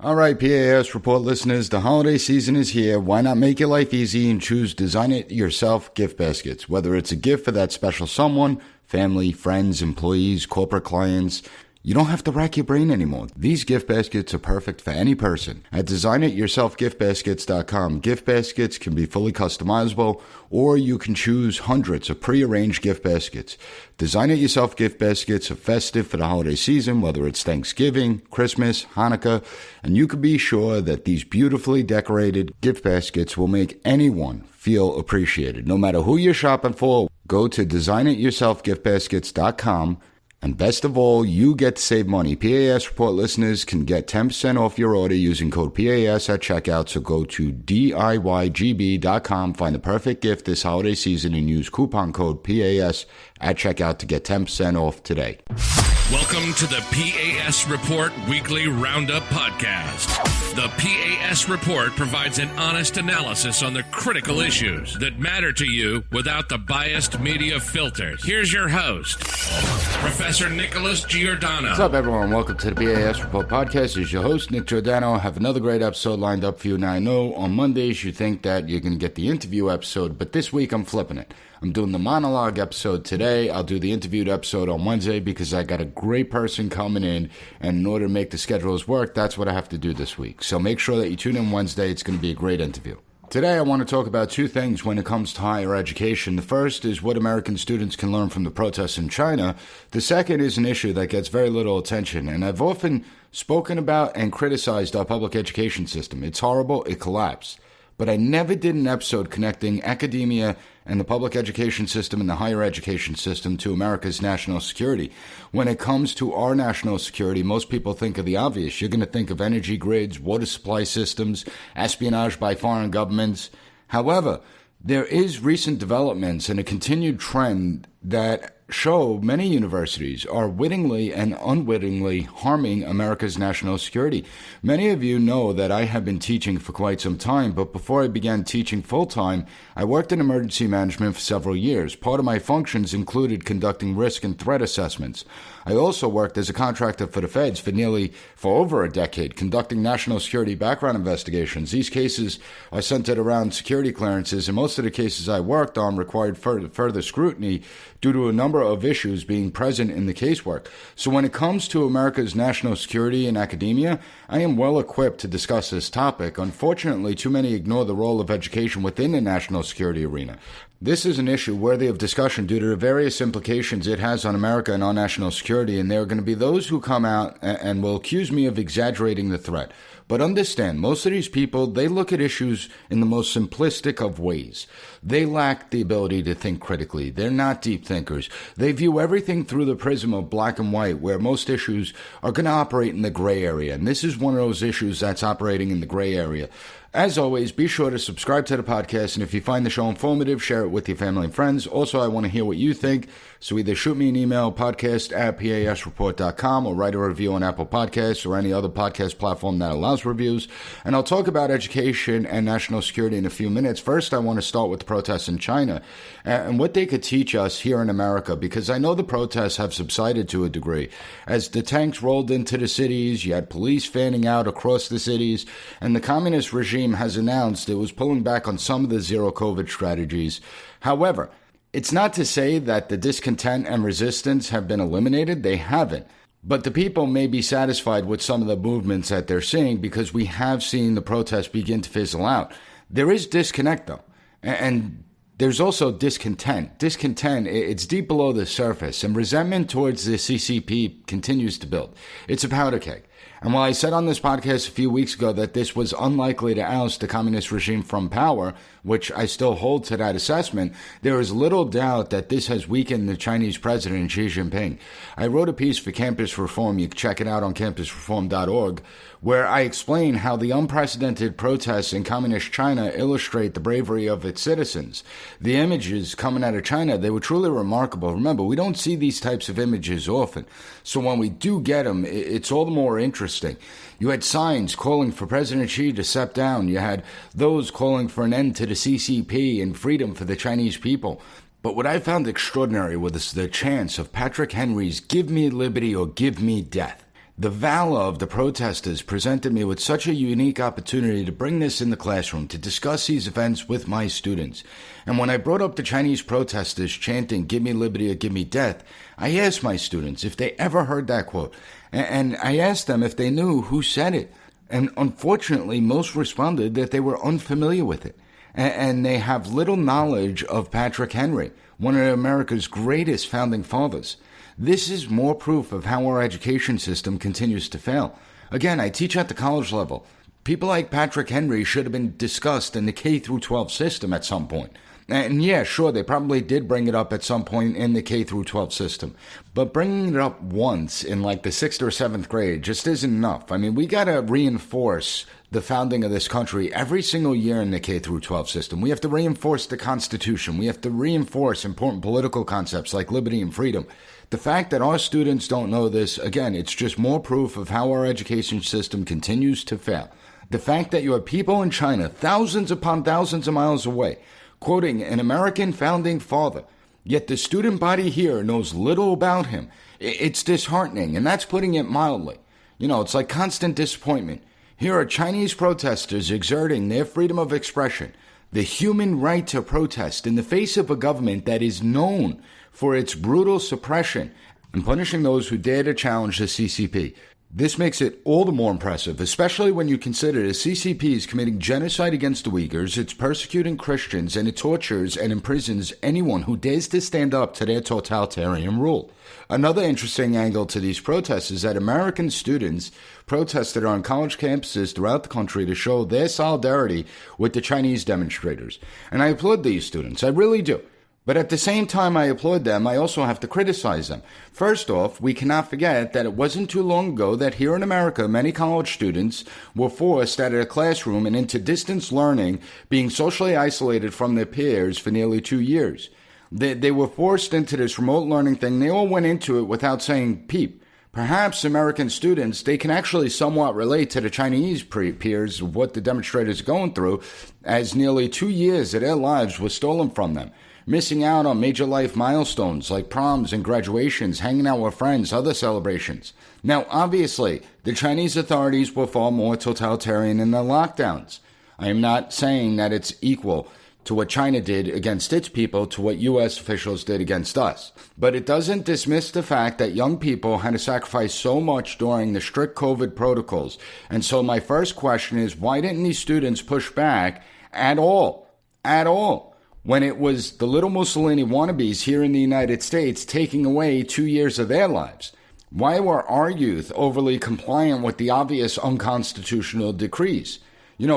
All right, P.A.S. report listeners, the holiday season is here. Why not make your life easy and choose design-it-yourself gift baskets? Whether it's a gift for that special someone, family, friends, employees, corporate clients, you don't have to rack your brain anymore. These gift baskets are perfect for any person. At designityourselfgiftbaskets.com, gift baskets can be fully customizable, or you can choose hundreds of pre-arranged gift baskets. Design It Yourself gift baskets are festive for the holiday season, whether it's Thanksgiving, Christmas, Hanukkah, and you can be sure that these beautifully decorated gift baskets will make anyone feel appreciated. No matter who you're shopping for, go to designityourselfgiftbaskets.com. And best of all, you get to save money. P.A.S. report listeners can get 10% off your order using code P.A.S. at checkout. So go to DIYGB.com, find the perfect gift this holiday season, and use coupon code P.A.S. at checkout to get 10% off today. Welcome to the P.A.S. Report Weekly Roundup Podcast. The P.A.S. Report provides an honest analysis on the critical issues that matter to you without the biased media filters. Here's your host, Professor Nicholas Giordano. What's up, everyone? Welcome to the P.A.S. Report Podcast. It's your host, Nick Giordano. I have another great episode lined up for you. Now, I know on Mondays you think that you're going to get the interview episode, but this week I'm flipping it. I'm doing the monologue episode today. I'll do the interviewed episode on Wednesday because I got a great person coming in, and in order to make the schedules work, that's what I have to do this week. So make sure that you tune in Wednesday. It's going to be a great interview. Today I want to talk about two things when it comes to higher education. The first is what American students can learn from the protests in China. The second is an issue that gets very little attention, and I've often spoken about and criticized our public education system. It's horrible. It collapsed. But I never did an episode connecting academia and the public education system and the higher education system to America's national security. When it comes to our national security, most people think of the obvious. You're going to think of energy grids, water supply systems, espionage by foreign governments. However, there is recent developments and a continued trend that show many universities are wittingly and unwittingly harming America's national security. Many of you know that I have been teaching for quite some time, but before I began teaching full-time, I worked in emergency management for several years. Part of my functions included conducting risk and threat assessments. I also worked as a contractor for the feds for over a decade, conducting national security background investigations. These cases are centered around security clearances, and most of the cases I worked on required further scrutiny due to a number of issues being present in the casework. So when it comes to America's national security and academia, I am well equipped to discuss this topic. Unfortunately, too many ignore the role of education within the national security arena. This is an issue worthy of discussion due to the various implications it has on America and our national security, and there are going to be those who come out and will accuse me of exaggerating the threat. But understand, most of these people, they look at issues in the most simplistic of ways. They lack the ability to think critically. They're not deep thinkers. They view everything through the prism of black and white, where most issues are going to operate in the gray area. And this is one of those issues that's operating in the gray area. As always, be sure to subscribe to the podcast, and if you find the show informative, share it with your family and friends. Also, I want to hear what you think, so either shoot me an email, podcast@pasreport.com, or write a review on Apple Podcasts or any other podcast platform that allows reviews. And I'll talk about education and national security in a few minutes. First, I want to start with the protests in China and what they could teach us here in America, because I know the protests have subsided to a degree. As the tanks rolled into the cities, you had police fanning out across the cities, and the communist regime has announced it was pulling back on some of the zero COVID strategies. However, it's not to say that the discontent and resistance have been eliminated. They haven't. But the people may be satisfied with some of the movements that they're seeing because we have seen the protests begin to fizzle out. There is disconnect, though. And there's also discontent. Discontent, it's deep below the surface, and resentment towards the CCP continues to build. It's a powder keg. And while I said on this podcast a few weeks ago that this was unlikely to oust the communist regime from power, which I still hold to that assessment, there is little doubt that this has weakened the Chinese president, Xi Jinping. I wrote a piece for Campus Reform, you can check it out on campusreform.org, where I explain how the unprecedented protests in communist China illustrate the bravery of its citizens. The images coming out of China, they were truly remarkable. Remember, we don't see these types of images often. So when we do get them, it's all the more interesting. You had signs calling for President Xi to step down. You had those calling for an end to the CCP and freedom for the Chinese people. But what I found extraordinary was the chants of Patrick Henry's "Give me liberty or give me death." The valor of the protesters presented me with such a unique opportunity to bring this in the classroom, to discuss these events with my students. And when I brought up the Chinese protesters chanting, "Give me liberty or give me death," I asked my students if they ever heard that quote. And I asked them if they knew who said it. And unfortunately, most responded that they were unfamiliar with it. And they have little knowledge of Patrick Henry, one of America's greatest founding fathers. This is more proof of how our education system continues to fail. Again, I teach at the college level. People like Patrick Henry should have been discussed in the K through 12 system at some point. And yeah, sure, they probably did bring it up at some point in the K through 12 system. But bringing it up once in like the 6th or 7th grade just isn't enough. I mean, we got to reinforce the founding of this country every single year in the K through 12 system. We have to reinforce the Constitution. We have to reinforce important political concepts like liberty and freedom. The fact that our students don't know this, again, it's just more proof of how our education system continues to fail. The fact that you have people in China, thousands upon thousands of miles away, quoting an American founding father, yet the student body here knows little about him. It's disheartening, and that's putting it mildly. It's like constant disappointment. Here are Chinese protesters exerting their freedom of expression, the human right to protest in the face of a government that is known for its brutal suppression and punishing those who dare to challenge the CCP. This makes it all the more impressive, especially when you consider the CCP is committing genocide against the Uyghurs, it's persecuting Christians, and it tortures and imprisons anyone who dares to stand up to their totalitarian rule. Another interesting angle to these protests is that American students protested on college campuses throughout the country to show their solidarity with the Chinese demonstrators. And I applaud these students, I really do. But at the same time I applaud them, I also have to criticize them. First off, we cannot forget that it wasn't too long ago that here in America, many college students were forced out of a classroom and into distance learning, being socially isolated from their peers for nearly 2 years. They were forced into this remote learning thing. They all went into it without saying peep. Perhaps American students, they can actually somewhat relate to the Chinese peers of what the demonstrators are going through, as nearly 2 years of their lives were stolen from them. Missing out on major life milestones like proms and graduations, hanging out with friends, other celebrations. Now, obviously, the Chinese authorities were far more totalitarian in their lockdowns. I am not saying that it's equal to what China did against its people to what U.S. officials did against us. But it doesn't dismiss the fact that young people had to sacrifice so much during the strict COVID protocols. And so my first question is, why didn't these students push back at all? At all. When it was the little Mussolini wannabes here in the United States taking away 2 years of their lives. Why were our youth overly compliant with the obvious unconstitutional decrees?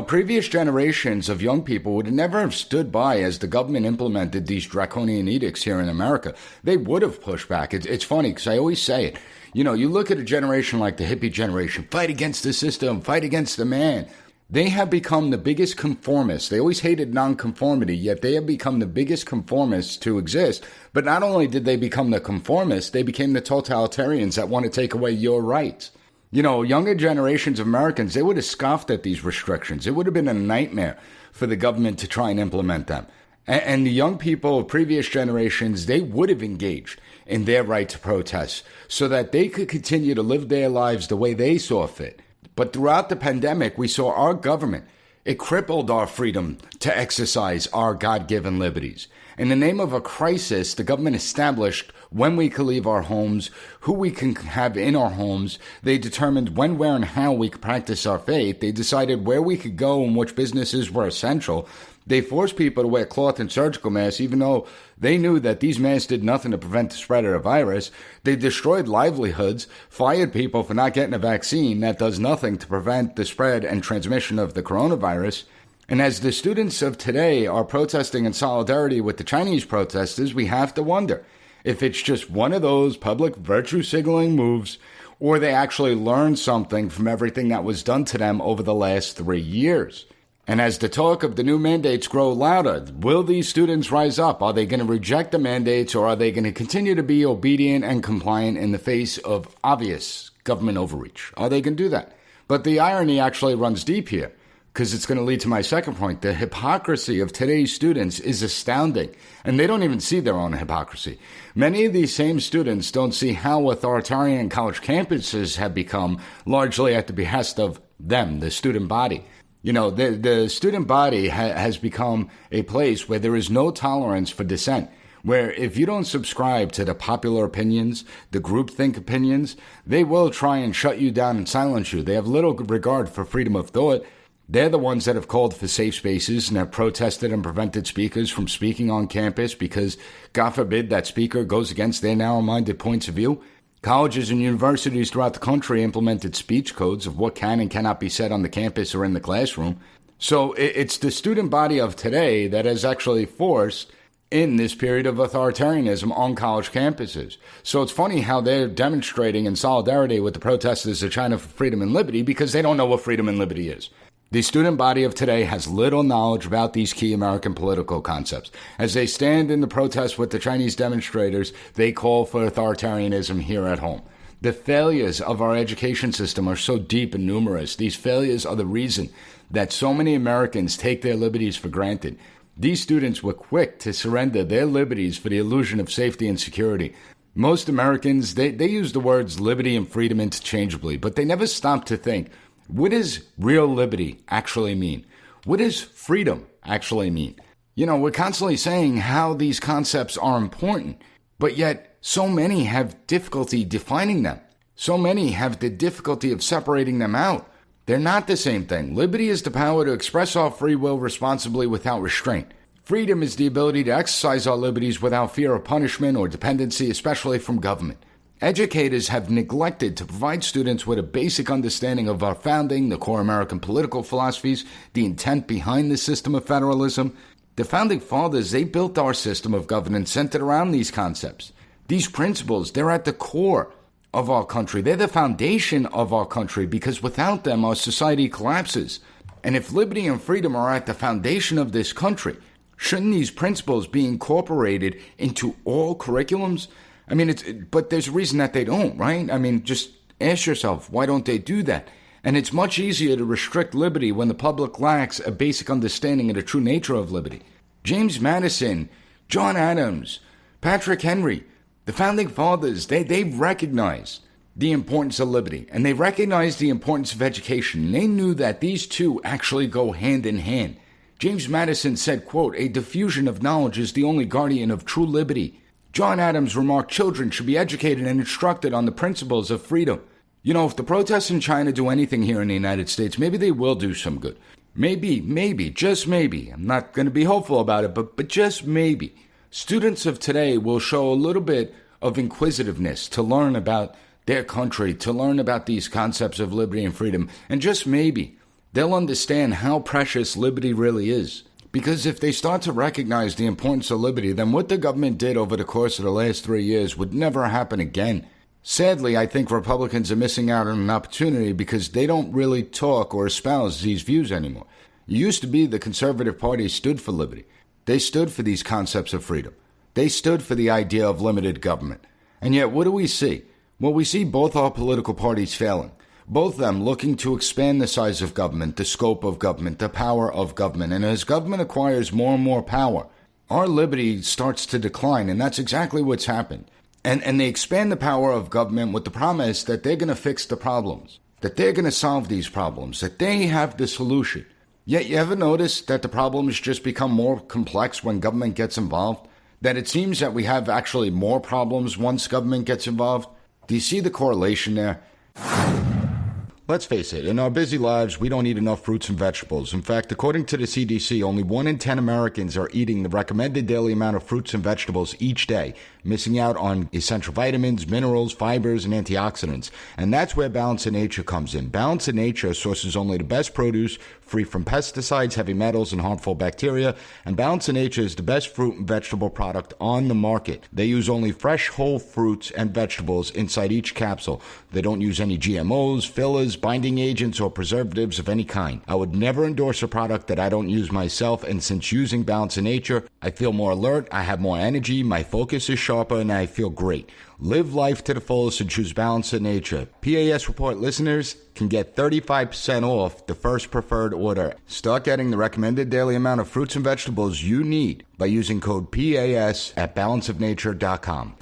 Previous generations of young people would never have stood by as the government implemented these draconian edicts here in America. They would have pushed back. It's funny because I always say it. You look at a generation like the hippie generation, fight against the system, fight against the man. They have become the biggest conformists. They always hated nonconformity, yet they have become the biggest conformists to exist. But not only did they become the conformists, they became the totalitarians that want to take away your rights. Younger generations of Americans, they would have scoffed at these restrictions. It would have been a nightmare for the government to try and implement them. And the young people of previous generations, they would have engaged in their right to protest so that they could continue to live their lives the way they saw fit. But throughout the pandemic, we saw our government, it crippled our freedom to exercise our God-given liberties. In the name of a crisis, the government established when we could leave our homes, who we can have in our homes. They determined when, where, and how we could practice our faith. They decided where we could go and which businesses were essential. They forced people to wear cloth and surgical masks, even though they knew that these masks did nothing to prevent the spread of the virus. They destroyed livelihoods, fired people for not getting a vaccine that does nothing to prevent the spread and transmission of the coronavirus. And as the students of today are protesting in solidarity with the Chinese protesters, we have to wonder if it's just one of those public virtue signaling moves, or they actually learned something from everything that was done to them over the last 3 years. And as the talk of the new mandates grow louder, will these students rise up? Are they going to reject the mandates, or are they going to continue to be obedient and compliant in the face of obvious government overreach? Are they going to do that? But the irony actually runs deep here. because it's going to lead to my second point. The hypocrisy of today's students is astounding, and they don't even see their own hypocrisy. Many of these same students don't see how authoritarian college campuses have become largely at the behest of them, the student body. You know, the student body has become a place where there is no tolerance for dissent, where if you don't subscribe to the popular opinions, the groupthink opinions, they will try and shut you down and silence you. They have little regard for freedom of thought. They're the ones that have called for safe spaces and have protested and prevented speakers from speaking on campus because, God forbid, that speaker goes against their narrow-minded points of view. Colleges and universities throughout the country implemented speech codes of what can and cannot be said on the campus or in the classroom. So it's the student body of today that has actually forced in this period of authoritarianism on college campuses. So it's funny how they're demonstrating in solidarity with the protesters of China for freedom and liberty because they don't know what freedom and liberty is. The student body of today has little knowledge about these key American political concepts. As they stand in the protest with the Chinese demonstrators, they call for authoritarianism here at home. The failures of our education system are so deep and numerous. These failures are the reason that so many Americans take their liberties for granted. These students were quick to surrender their liberties for the illusion of safety and security. Most Americans, they use the words liberty and freedom interchangeably, but they never stop to think, what does real liberty actually mean? What does freedom actually mean? You know, we're constantly saying how these concepts are important, but yet so many have difficulty defining them. So many have the difficulty of separating them out. They're not the same thing. Liberty is the power to express our free will responsibly without restraint. Freedom is the ability to exercise our liberties without fear of punishment or dependency, especially from government. Educators have neglected to provide students with a basic understanding of our founding, the core American political philosophies, the intent behind the system of federalism. The founding fathers, they built our system of governance centered around these concepts. These principles, they're at the core of our country. They're the foundation of our country because without them, our society collapses. And if liberty and freedom are at the foundation of this country, shouldn't these principles be incorporated into all curriculums? I mean, but there's a reason that they don't, right? I mean, just ask yourself, why don't they do that? And it's much easier to restrict liberty when the public lacks a basic understanding of the true nature of liberty. James Madison, John Adams, Patrick Henry, the founding fathers, they recognized the importance of liberty, and they recognized the importance of education. They knew that these two actually go hand in hand. James Madison said, quote, "A diffusion of knowledge is the only guardian of true liberty." John Adams remarked children should be educated and instructed on the principles of freedom. You know, if the protests in China do anything here in the United States, maybe they will do some good. Maybe, just maybe. I'm not going to be hopeful about it, but just maybe. Students of today will show a little bit of inquisitiveness to learn about their country, to learn about these concepts of liberty and freedom, and just maybe they'll understand how precious liberty really is. Because if they start to recognize the importance of liberty, then what the government did over the course of the last 3 years would never happen again. Sadly, I think Republicans are missing out on an opportunity because they don't really talk or espouse these views anymore. It used to be the Conservative Party stood for liberty. They stood for these concepts of freedom. They stood for the idea of limited government. And yet, what do we see? Well, we see both our political parties failing. Both of them looking to expand the size of government, the scope of government, the power of government. And as government acquires more and more power, our liberty starts to decline. And that's exactly what's happened. And they expand the power of government with the promise that they're going to fix the problems, that they're going to solve these problems, that they have the solution. Yet you ever notice that the problems just become more complex when government gets involved? That it seems that we have actually more problems once government gets involved? Do you see the correlation there? Let's face it, in our busy lives, we don't eat enough fruits and vegetables. In fact, according to the CDC, only 1 in 10 Americans are eating the recommended daily amount of fruits and vegetables each day, missing out on essential vitamins, minerals, fibers, and antioxidants. And that's where Balance in Nature comes in. Balance in Nature sources only the best produce, free from pesticides, heavy metals, and harmful bacteria. And Balance in Nature is the best fruit and vegetable product on the market. They use only fresh, whole fruits and vegetables inside each capsule. They don't use any GMOs, fillers, binding agents, or preservatives of any kind. I would never endorse a product that I don't use myself, and since using Balance in Nature, I feel more alert, I have more energy, my focus is sharp, sharper, and I feel great. Live life to the fullest and choose balance in nature. P.A.S. Report listeners can get 35% off the first preferred order. Start getting the recommended daily amount of fruits and vegetables you need by using code PAS at balanceofnature.com.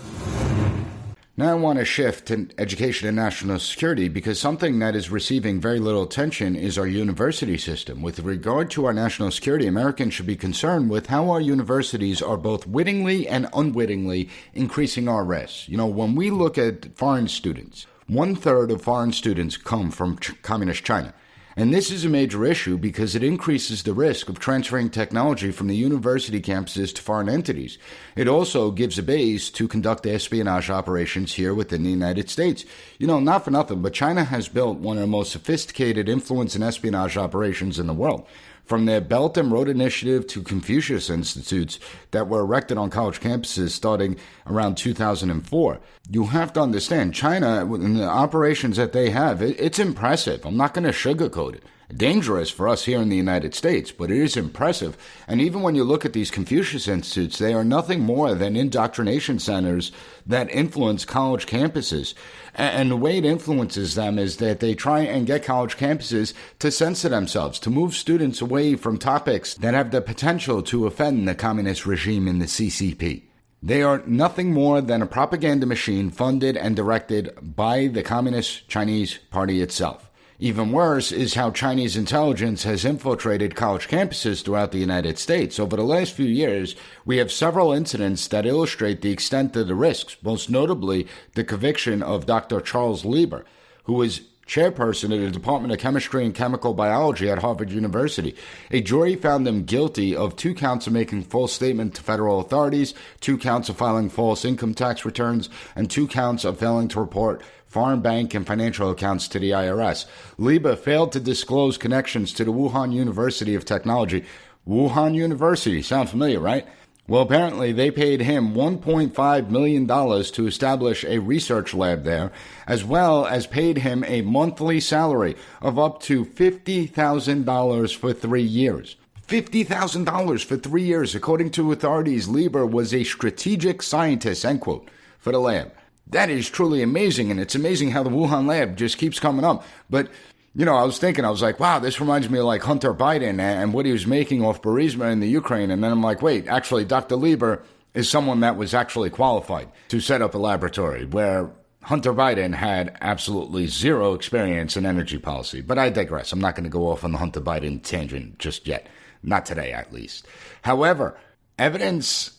Now I want to shift to education and national security because something that is receiving very little attention is our university system. With regard to our national security, Americans should be concerned with how our universities are both wittingly and unwittingly increasing our risks. You know, when we look at foreign students, 1/3 of foreign students come from communist China. And this is a major issue because it increases the risk of transferring technology from the university campuses to foreign entities. It also gives a base to conduct espionage operations here within the United States. You know, not for nothing, but China has built one of the most sophisticated influence and espionage operations in the world. From their Belt and Road Initiative to Confucius Institutes that were erected on college campuses starting around 2004. You have to understand, China, in the operations that they have, it's impressive. I'm not going to sugarcoat it. Dangerous for us here in the United States, but it is impressive. And even when you look at these Confucius Institutes, they are nothing more than indoctrination centers that influence college campuses. And the way it influences them is that they try and get college campuses to censor themselves, to move students away from topics that have the potential to offend the communist regime in the CCP. They are nothing more than a propaganda machine funded and directed by the Communist Chinese Party itself. Even worse is how Chinese intelligence has infiltrated college campuses throughout the United States. Over the last few years, we have several incidents that illustrate the extent of the risks, most notably the conviction of Dr. Charles Lieber, who was chairperson of the Department of Chemistry and Chemical Biology at Harvard University. A jury found him guilty of 2 counts of making false statement to federal authorities, 2 counts of filing false income tax returns, and 2 counts of failing to report foreign bank and financial accounts to the IRS. Lieber failed to disclose connections to the Wuhan University of Technology. Wuhan University, sound familiar, right? Well, apparently they paid him $1.5 million to establish a research lab there, as well as paid him a monthly salary of up to $50,000 for 3 years. $50,000 for 3 years. According to authorities, Lieber was a strategic scientist, end quote, for the lab. That is truly amazing, and it's amazing how the Wuhan lab just keeps coming up. But, you know, I was like, wow, this reminds me of like Hunter Biden and what he was making off Burisma in the Ukraine. And then I'm like, wait, actually, Dr. Lieber is someone that was actually qualified to set up a laboratory where Hunter Biden had absolutely zero experience in energy policy. But I digress. I'm not going to go off on the Hunter Biden tangent just yet. Not today, at least. However,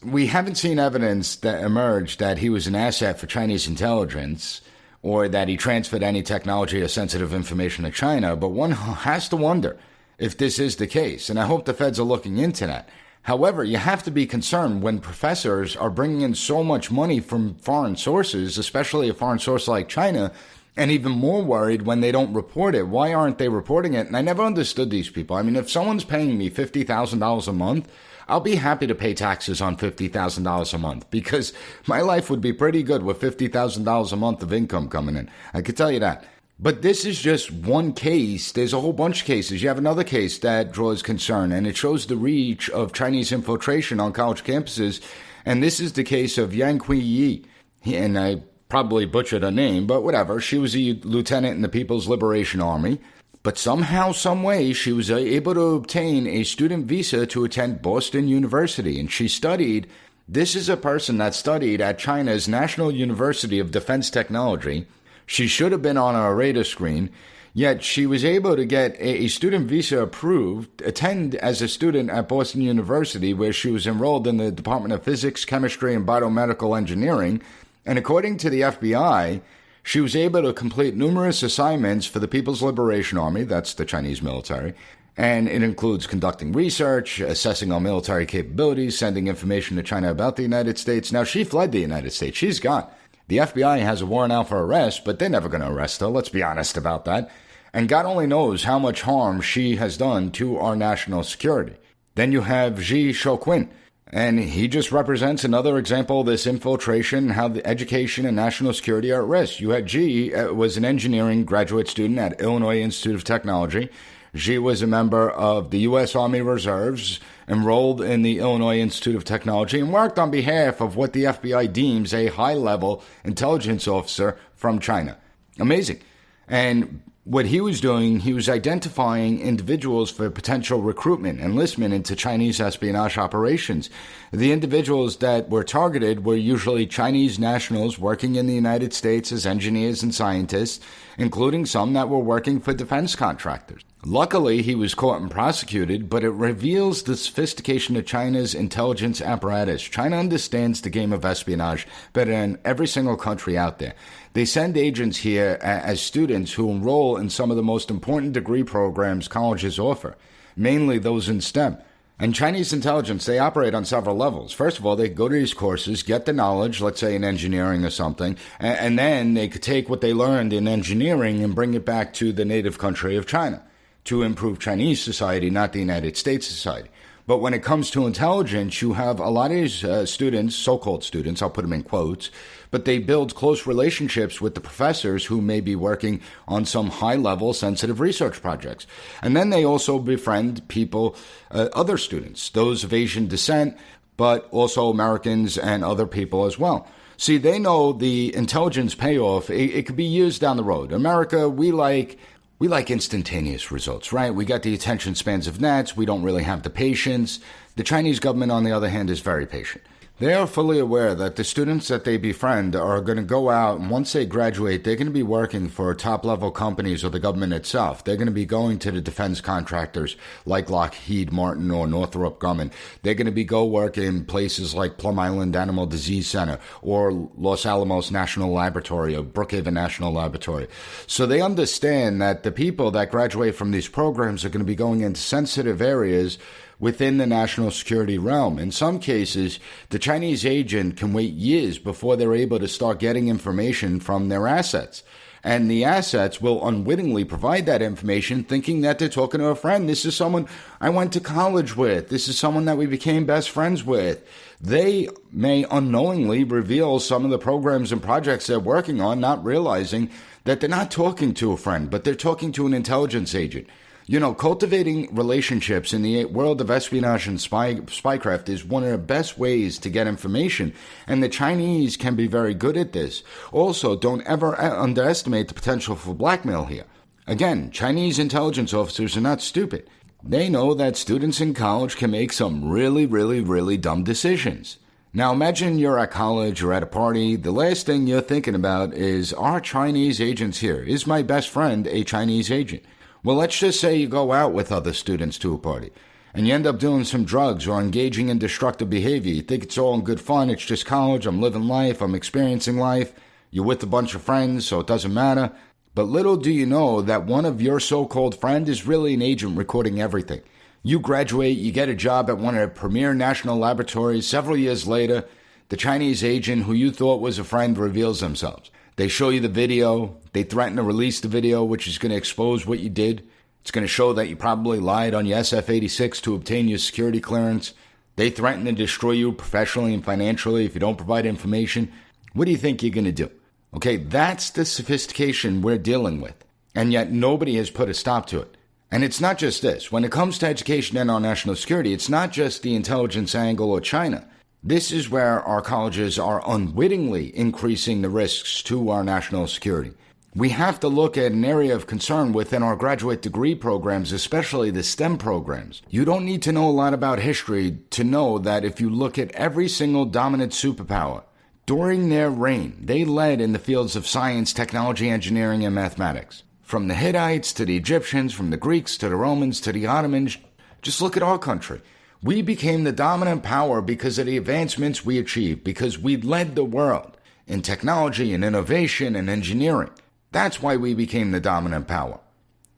we haven't seen evidence that emerged that he was an asset for Chinese intelligence or that he transferred any technology or sensitive information to China, but one has to wonder if this is the case, and I hope the feds are looking into that. However, you have to be concerned when professors are bringing in so much money from foreign sources, especially a foreign source like China, and even more worried when they don't report it. Why aren't they reporting it? And I never understood these people. I mean, if someone's paying me $50,000 a month, I'll be happy to pay taxes on $50,000 a month because my life would be pretty good with $50,000 a month of income coming in. I could tell you that. But this is just one case. There's a whole bunch of cases. You have another case that draws concern, and it shows the reach of Chinese infiltration on college campuses. And this is the case of Yang Hui-yi. And I probably butchered her name, but whatever. She was a lieutenant in the People's Liberation Army. But somehow, some way, she was able to obtain a student visa to attend Boston University. And she studied, this is a person that studied at China's National University of Defense Technology. She should have been on our radar screen, yet she was able to get a student visa approved, attend as a student at Boston University, where she was enrolled in the Department of Physics, Chemistry, and Biomedical Engineering. And according to the FBI, she was able to complete numerous assignments for the People's Liberation Army, that's the Chinese military, and it includes conducting research, assessing our military capabilities, sending information to China about the United States. Now, she fled the United States. She's gone. The FBI has a warrant out for arrest, but they're never going to arrest her. Let's be honest about that. And God only knows how much harm she has done to our national security. Then you have Xi Shouquin. And he just represents another example of this infiltration, how the education and national security are at risk. You had Xi was an engineering graduate student at Illinois Institute of Technology. She was a member of the U.S. Army Reserves, enrolled in the Illinois Institute of Technology, and worked on behalf of what the FBI deems a high-level intelligence officer from China. Amazing. And what he was doing, he was identifying individuals for potential recruitment, enlistment into Chinese espionage operations. The individuals that were targeted were usually Chinese nationals working in the United States as engineers and scientists, including some that were working for defense contractors. Luckily, he was caught and prosecuted, but it reveals the sophistication of China's intelligence apparatus. China understands the game of espionage better than every single country out there. They send agents here as students who enroll in some of the most important degree programs colleges offer, mainly those in STEM. And Chinese intelligence, they operate on several levels. First of all, they go to these courses, get the knowledge, let's say in engineering or something, and then they could take what they learned in engineering and bring it back to the native country of China to improve Chinese society, not the United States society. But when it comes to intelligence, you have a lot of these students, so-called students, I'll put them in quotes, but they build close relationships with the professors who may be working on some high-level sensitive research projects. And then they also befriend people, other students, those of Asian descent, but also Americans and other people as well. See, they know the intelligence payoff, it could be years down the road. America, we like instantaneous results, right? We got the attention spans of gnats. We don't really have the patience. The Chinese government, on the other hand, is very patient. They are fully aware that the students that they befriend are going to go out, and once they graduate, they're going to be working for top-level companies or the government itself. They're going to be going to the defense contractors like Lockheed Martin or Northrop Grumman. They're going to be working in places like Plum Island Animal Disease Center or Los Alamos National Laboratory or Brookhaven National Laboratory. So they understand that the people that graduate from these programs are going to be going into sensitive areas within the national security realm. In some cases, the Chinese agent can wait years before they're able to start getting information from their assets. And the assets will unwittingly provide that information thinking that they're talking to a friend. This is someone I went to college with. This is someone that we became best friends with. They may unknowingly reveal some of the programs and projects they're working on, not realizing that they're not talking to a friend, but they're talking to an intelligence agent. You know, cultivating relationships in the world of espionage and spycraft is one of the best ways to get information, and the Chinese can be very good at this. Also, don't ever underestimate the potential for blackmail here. Again, Chinese intelligence officers are not stupid. They know that students in college can make some really dumb decisions. Now imagine you're at college or at a party. The last thing you're thinking about is, are Chinese agents here? Is my best friend a Chinese agent? Well, let's just say you go out with other students to a party and you end up doing some drugs or engaging in destructive behavior. You think it's all in good fun. It's just college. I'm living life. I'm experiencing life. You're with a bunch of friends, so it doesn't matter. But little do you know that one of your so-called friends is really an agent recording everything. You graduate, you get a job at one of the premier national laboratories. Several years later, the Chinese agent who you thought was a friend reveals themselves. They show you the video. They threaten to release the video, which is going to expose what you did. It's going to show that you probably lied on your SF-86 to obtain your security clearance. They threaten to destroy you professionally and financially if you don't provide information. What do you think you're going to do? Okay, that's the sophistication we're dealing with. And yet nobody has put a stop to it. And it's not just this. When it comes to education and our national security, it's not just the intelligence angle or China. This is where our colleges are unwittingly increasing the risks to our national security. We have to look at an area of concern within our graduate degree programs, especially the STEM programs. You don't need to know a lot about history to know that if you look at every single dominant superpower, during their reign, they led in the fields of science, technology, engineering, and mathematics. From the Hittites to the Egyptians, from the Greeks to the Romans to the Ottomans, just look at our country. We became the dominant power because of the advancements we achieved, because we led the world in technology and innovation and engineering. That's why we became the dominant power.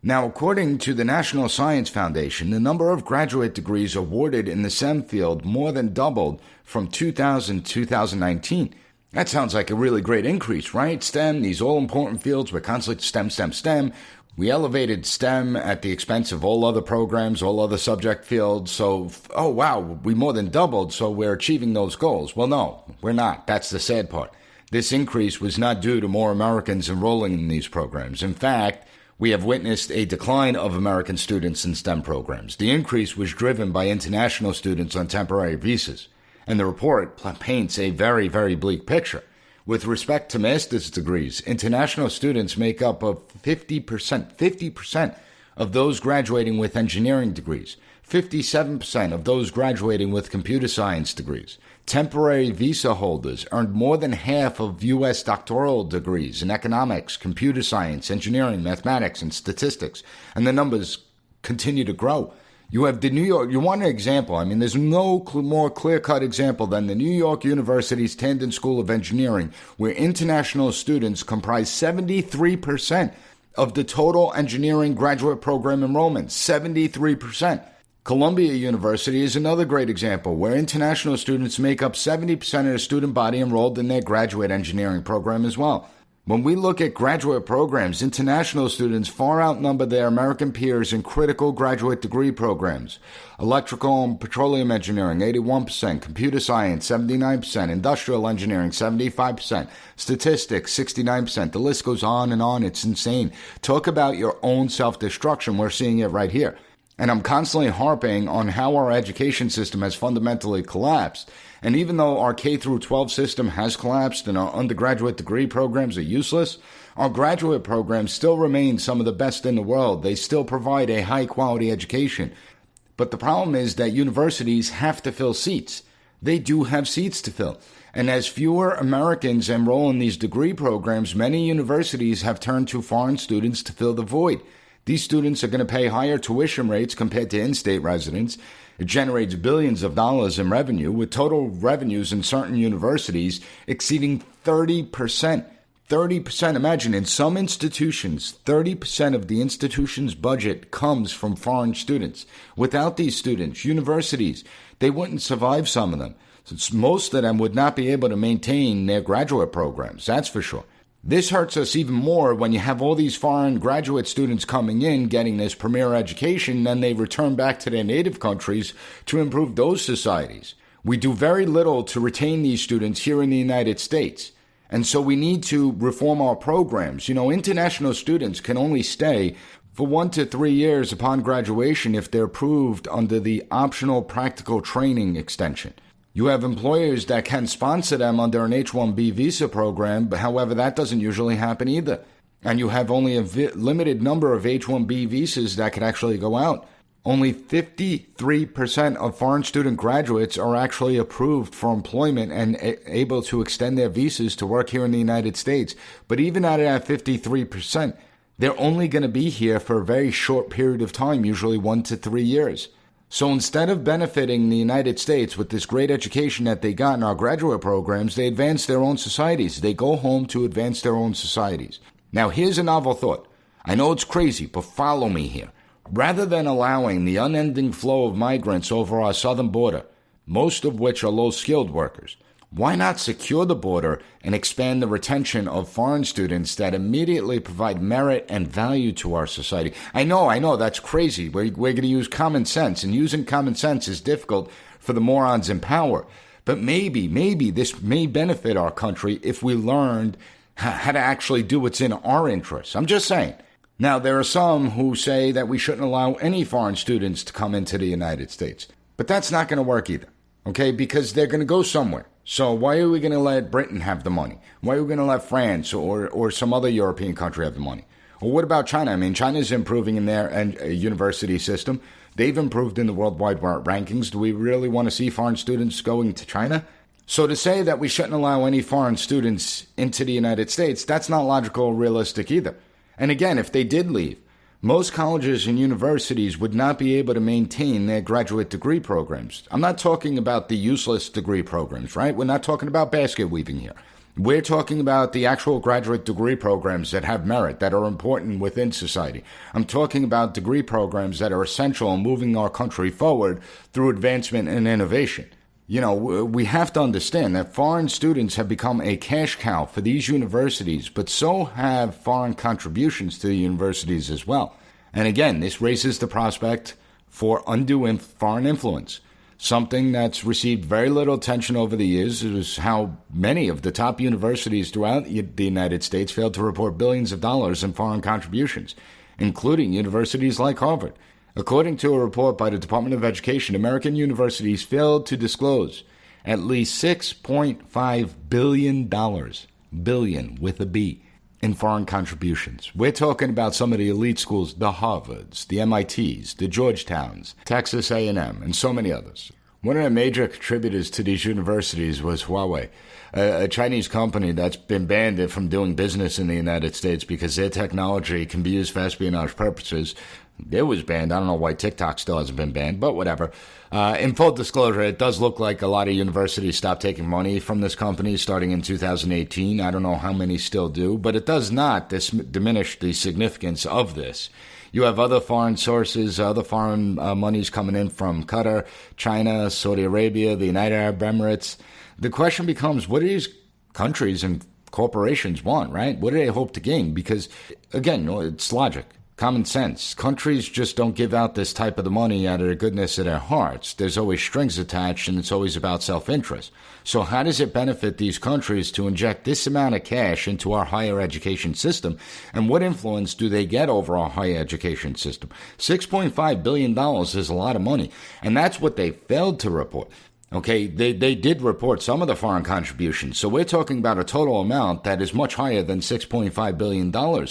Now, according to the National Science Foundation, the number of graduate degrees awarded in the STEM field more than doubled from 2000 to 2019. That sounds like a really great increase, right? STEM, these all-important fields, we're constantly STEM. We elevated STEM at the expense of all other programs, all other subject fields. So, oh wow, we more than doubled, so we're achieving those goals. Well, no, we're not. That's the sad part. This increase was not due to more Americans enrolling in these programs. In fact, We have witnessed a decline of American students in STEM programs. The increase was driven by international students on temporary visas. And the report paints a very, very bleak picture. With respect to master's degrees, international students make up of 50% of those graduating with engineering degrees, 57% of those graduating with computer science degrees. Temporary visa holders earned more than half of U.S. doctoral degrees in economics, computer science, engineering, mathematics, and statistics, and the numbers continue to grow. You have the New York, you want an example, I mean, there's no more clear-cut example than the New York University's Tandon School of Engineering, where international students comprise 73% of the total engineering graduate program enrollment, 73%. Columbia University is another great example, where international students make up 70% of the student body enrolled in their graduate engineering program as well. When we look at graduate programs, international students far outnumber their American peers in critical graduate degree programs. Electrical and petroleum engineering, 81%, computer science, 79%, industrial engineering, 75%, statistics, 69%. The list goes on and on. It's insane. Talk about your own self-destruction. We're seeing it right here. And I'm constantly harping on how our education system has fundamentally collapsed. And even though our K-12 system has collapsed and our undergraduate degree programs are useless, our graduate programs still remain some of the best in the world. They still provide a high-quality education. But the problem is that universities have to fill seats. They do have seats to fill. And as fewer Americans enroll in these degree programs, many universities have turned to foreign students to fill the void. These students are going to pay higher tuition rates compared to in-state residents. It generates billions of dollars in revenue, with total revenues in certain universities exceeding 30%. 30%, imagine, in some institutions, 30% of the institution's budget comes from foreign students. Without these students, universities, they wouldn't survive, some of them. Since most of them would not be able to maintain their graduate programs, that's for sure. This hurts us even more when you have all these foreign graduate students coming in, getting this premier education, then they return back to their native countries to improve those societies. We do very little to retain these students here in the United States. And so we need to reform our programs. You know, international students can only stay for 1 to 3 years upon graduation if they're approved under the optional practical training extension. You have employers that can sponsor them under an H-1B visa program, but however, that doesn't usually happen either. And you have only a limited number of H-1B visas that can actually go out. Only 53% of foreign student graduates are actually approved for employment and able to extend their visas to work here in the United States. But even out of that 53%, they're only going to be here for a very short period of time, usually 1 to 3 years. So instead of benefiting the United States with this great education that they got in our graduate programs, they advance their own societies. They go home to advance their own societies. Now, here's a novel thought. I know it's crazy, but follow me here. Rather than allowing the unending flow of migrants over our southern border, most of which are low-skilled workers, why not secure the border and expand the retention of foreign students that immediately provide merit and value to our society? I know, that's crazy. We're going to use common sense, and using common sense is difficult for the morons in power. But maybe this may benefit our country if we learned how to actually do what's in our interests. I'm just saying. Now, there are some who say that we shouldn't allow any foreign students to come into the United States. But that's not going to work either, okay? Because they're going to go somewhere. So why are we going to let Britain have the money? Why are we going to let France or some other European country have the money? Or what about China? I mean, China's improving in their university system. They've improved in the worldwide rankings. Do we really want to see foreign students going to China? So to say that we shouldn't allow any foreign students into the United States, that's not logical or realistic either. And again, if they did leave, most colleges and universities would not be able to maintain their graduate degree programs. I'm not talking about the useless degree programs, right? We're not talking about basket weaving here. We're talking about the actual graduate degree programs that have merit, that are important within society. I'm talking about degree programs that are essential in moving our country forward through advancement and innovation. You know, we have to understand that foreign students have become a cash cow for these universities, but so have foreign contributions to the universities as well. And again, this raises the prospect for undue foreign influence. Something that's received very little attention over the years is how many of the top universities throughout the United States failed to report billions of dollars in foreign contributions. including universities like Harvard. According to a report by the Department of Education, American universities failed to disclose at least $6.5 billion, billion with a B, in foreign contributions. We're talking about some of the elite schools, the Harvards, the MITs, the Georgetowns, Texas A&M, and so many others. One of the major contributors to these universities was Huawei, a Chinese company that's been banned from doing business in the United States because their technology can be used for espionage purposes. It was banned. I don't know why TikTok still hasn't been banned, but whatever. In full disclosure, it does look like a lot of universities stopped taking money from this company starting in 2018. I don't know how many still do, but it does not diminish the significance of this. You have other foreign sources, other foreign monies coming in from Qatar, China, Saudi Arabia, the United Arab Emirates. The question becomes, what do these countries and corporations want, right? What do they hope to gain? Because, again, it's logic. Common sense. Countries just don't give out this type of the money out of the goodness of their hearts. There's always strings attached, and it's always about self-interest. So how does it benefit these countries to inject this amount of cash into our higher education system? And what influence do they get over our higher education system? $6.5 billion is a lot of money, and that's what they failed to report. Okay, they did report some of the foreign contributions, so we're talking about a total amount that is much higher than $6.5 billion.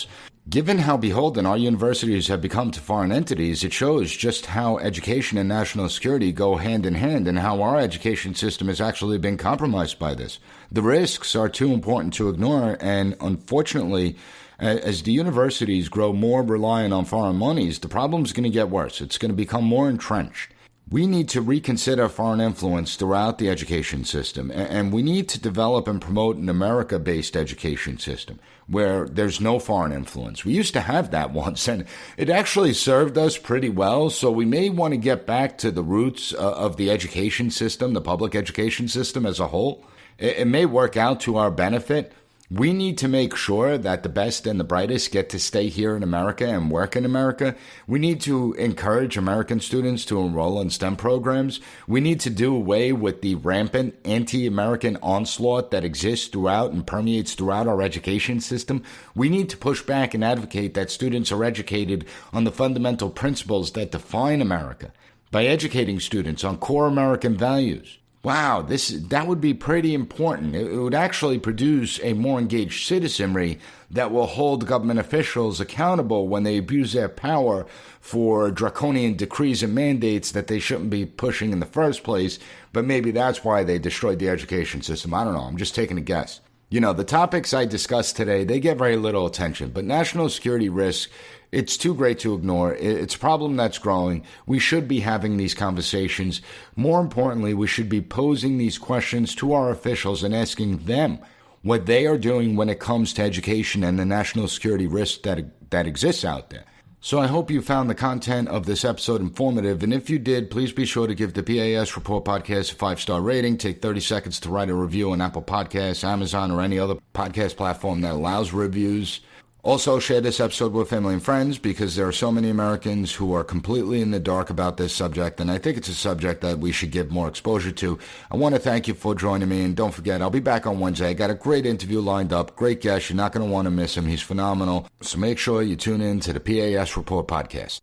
Given how beholden our universities have become to foreign entities, it shows just how education and national security go hand in hand and how our education system has actually been compromised by this. The risks are too important to ignore, and unfortunately, as the universities grow more reliant on foreign monies, the problem's going to get worse. It's going to become more entrenched. We need to reconsider foreign influence throughout the education system, and we need to develop and promote an America-based education system where there's no foreign influence. We used to have that once, and it actually served us pretty well, so we may want to get back to the roots of the education system, the public education system as a whole. It may work out to our benefit. We need to make sure that the best and the brightest get to stay here in America and work in America. We need to encourage American students to enroll in STEM programs. We need to do away with the rampant anti-American onslaught that exists throughout and permeates throughout our education system. We need to push back and advocate that students are educated on the fundamental principles that define America by educating students on core American values. Wow, that would be pretty important. It would actually produce a more engaged citizenry that will hold government officials accountable when they abuse their power for draconian decrees and mandates that they shouldn't be pushing in the first place, but maybe that's why they destroyed the education system. I don't know. I'm just taking a guess. You know, the topics I discussed today, they get very little attention, but national security risk, it's too great to ignore. It's a problem that's growing. We should be having these conversations. More importantly, we should be posing these questions to our officials and asking them what they are doing when it comes to education and the national security risk that exists out there. So I hope you found the content of this episode informative, and if you did, please be sure to give the P.A.S. Report podcast a 5-star rating. Take 30 seconds to write a review on Apple Podcasts, Amazon, or any other podcast platform that allows reviews. Also, share this episode with family and friends because there are so many Americans who are completely in the dark about this subject, and I think it's a subject that we should give more exposure to. I want to thank you for joining me, and don't forget, I'll be back on Wednesday. I got a great interview lined up, great guest. You're not going to want to miss him. He's phenomenal. So make sure you tune in to the P.A.S. Report podcast.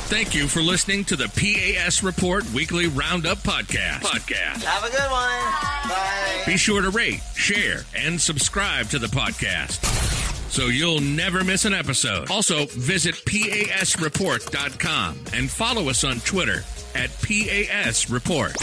Thank you for listening to the P.A.S. Report Weekly Roundup Podcast. Have a good one. Bye. Be sure to rate, share, and subscribe to the podcast so you'll never miss an episode. Also, visit PASreport.com and follow us on Twitter at PAS Report.